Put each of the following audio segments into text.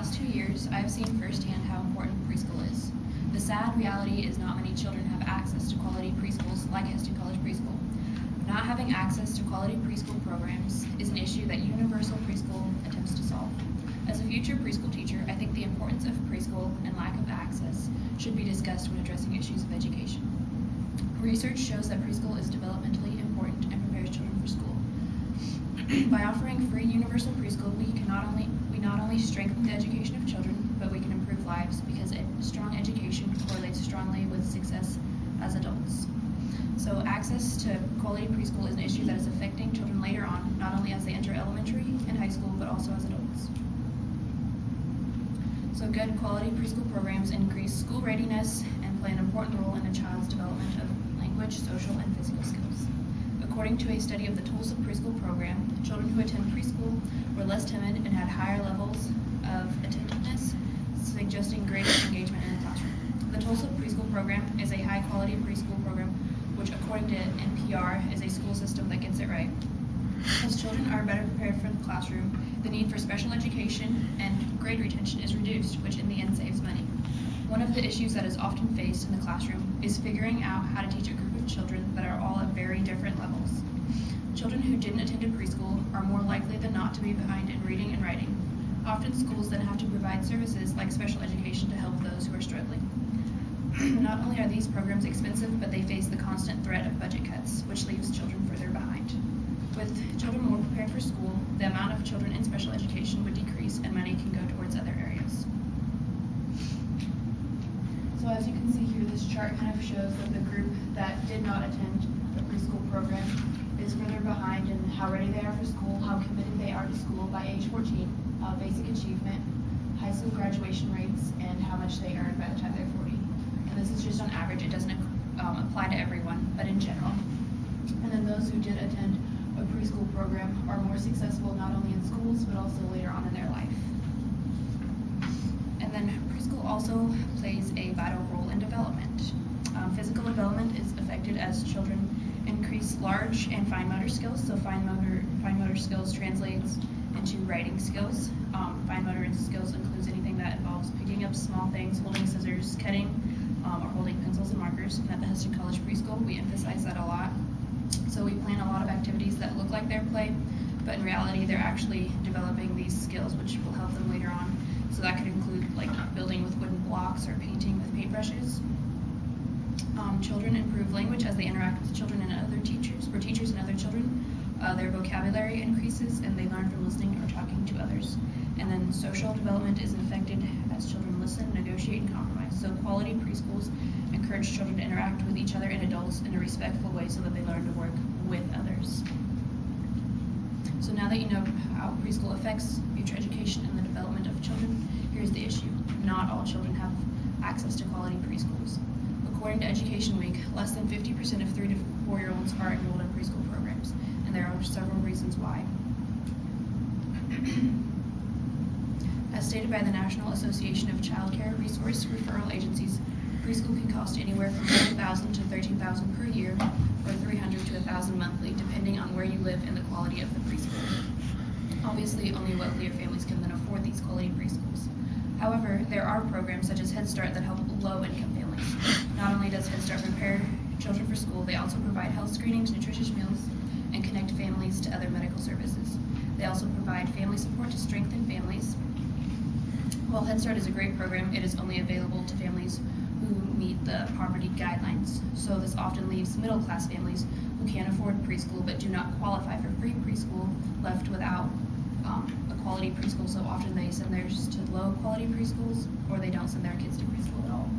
past 2 years, I have seen firsthand how important preschool is. The sad reality is not many children have access to quality preschools like Heston College Preschool. Not having access to quality preschool programs is an issue that universal preschool attempts to solve. As a future preschool teacher, I think the importance of preschool and lack of access should be discussed when addressing issues of education. Research shows that preschool is developmentally important and prepares children for school. By offering free universal preschool, we not only strengthen the education of children, but we can improve lives because a strong education correlates strongly with success as adults. So access to quality preschool is an issue that is affecting children later on, not only as they enter elementary and high school, but also as adults. So good quality preschool programs increase school readiness and play an important role in a child's development of language, social, and physical skills. According to a study of the Tulsa preschool program, children who attend preschool were less timid and had higher levels of attentiveness, suggesting greater engagement in the classroom. The Tulsa preschool program is a high-quality preschool program, which, according to NPR, is a school system that gets it right. As children are better prepared for the classroom, the need for special education and grade retention is reduced, which in the end saves money. One of the issues that is often faced in the classroom is figuring out how to teach a group of children that are all at very different levels. Children who didn't attend a preschool are more likely than not to be behind in reading and writing. Often schools then have to provide services like special education to help those who are struggling. Not only are these programs expensive, but they face the constant threat of budget cuts, which leaves children further behind. With children more prepared for school, the amount of children in special education would decrease and money can go towards other areas. So as you can see here, this chart kind of shows that the group that did not attend the preschool program is further behind in how ready they are for school, how committed they are to school by age 14, basic achievement, high school graduation rates, and how much they earn by the time they're 40. And this is just on average. It doesn't apply to everyone, but in general. And then those who did attend a preschool program are more successful not only in schools, but also later on in their life. And then preschool also plays a vital role in development. Physical development is affected as children increase large and fine motor skills. So fine motor skills translates into writing skills. Fine motor skills includes anything that involves picking up small things, holding scissors, cutting, or holding pencils and markers. And at the Heston College Preschool, we emphasize that a lot. So we plan a lot of activities that look like their play, but in reality, they're actually developing these skills, which will help them later on. So that could include like building with wooden blocks or painting with paintbrushes. Children improve language as they interact with children and other teachers, or teachers and other children. Their vocabulary increases and they learn from listening or talking to others. And then social development is affected as children listen, negotiate, and compromise. So quality preschools encourage children to interact with each other and adults in a respectful way so that they learn to work with others. So now that you know how preschool affects future education and the development of children, here's the issue. Not all children have access to quality preschools. According to Education Week, less than 50% of 3 to 4-year-olds are enrolled in preschool programs, and there are several reasons why. As stated by the National Association of Child Care Resource Referral Agencies, preschool can cost anywhere from $9,000 to $13,000 per year, or $300 to $1,000 monthly, depending on where you live and the quality of the preschool. Obviously, only wealthier families can then afford these quality preschools. However, there are programs such as Head Start that help low-income families. Not only does Head Start prepare children for school, they also provide health screenings, nutritious meals, and connect families to other medical services. They also provide family support to strengthen families. While Head Start is a great program, it is only available to families who meet the poverty guidelines. So this often leaves middle-class families who can't afford preschool but do not qualify for free preschool left without a quality preschool. So often they send theirs to low-quality preschools, or they don't send their kids to preschool at all.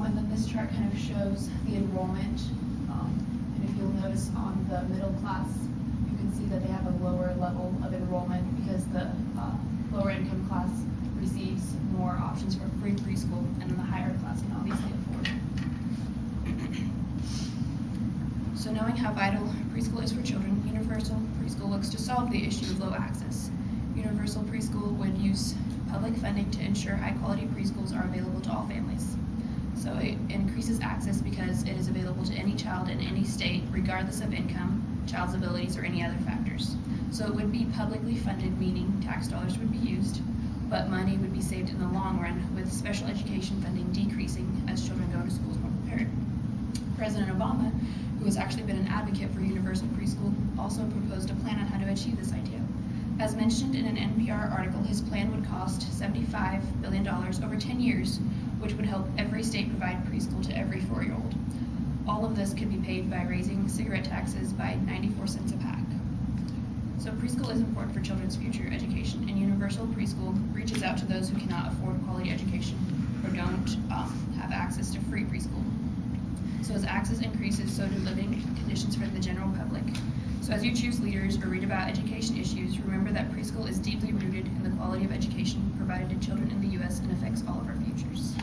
And then this chart kind of shows the enrollment. And if you'll notice on the middle class, you can see that they have a lower level of enrollment because the lower income class receives more options for free preschool, and then the higher class can obviously afford it. So knowing how vital preschool is for children, Universal Preschool looks to solve the issue of low access. Universal Preschool would use public funding to ensure high-quality preschools are available to all families. So it increases access because it is available to any child in any state, regardless of income, child's abilities, or any other factors. So it would be publicly funded, meaning tax dollars would be used. but money would be saved in the long run, with special education funding decreasing as children go to schools more prepared. President Obama, who has actually been an advocate for universal preschool, also proposed a plan on how to achieve this idea. As mentioned in an NPR article, his plan would cost $75 billion over 10 years, which would help every state provide preschool to every 4-year-old. All of this could be paid by raising cigarette taxes by 94 cents a pack. So preschool is important for children's future education, and universal preschool reaches out to those who cannot afford quality education or don't have access to free preschool. So as access increases, so do living conditions for the general public. So as you choose leaders or read about education issues, remember that preschool is deeply rooted in the quality of education provided to children in the U.S. and affects all of our futures.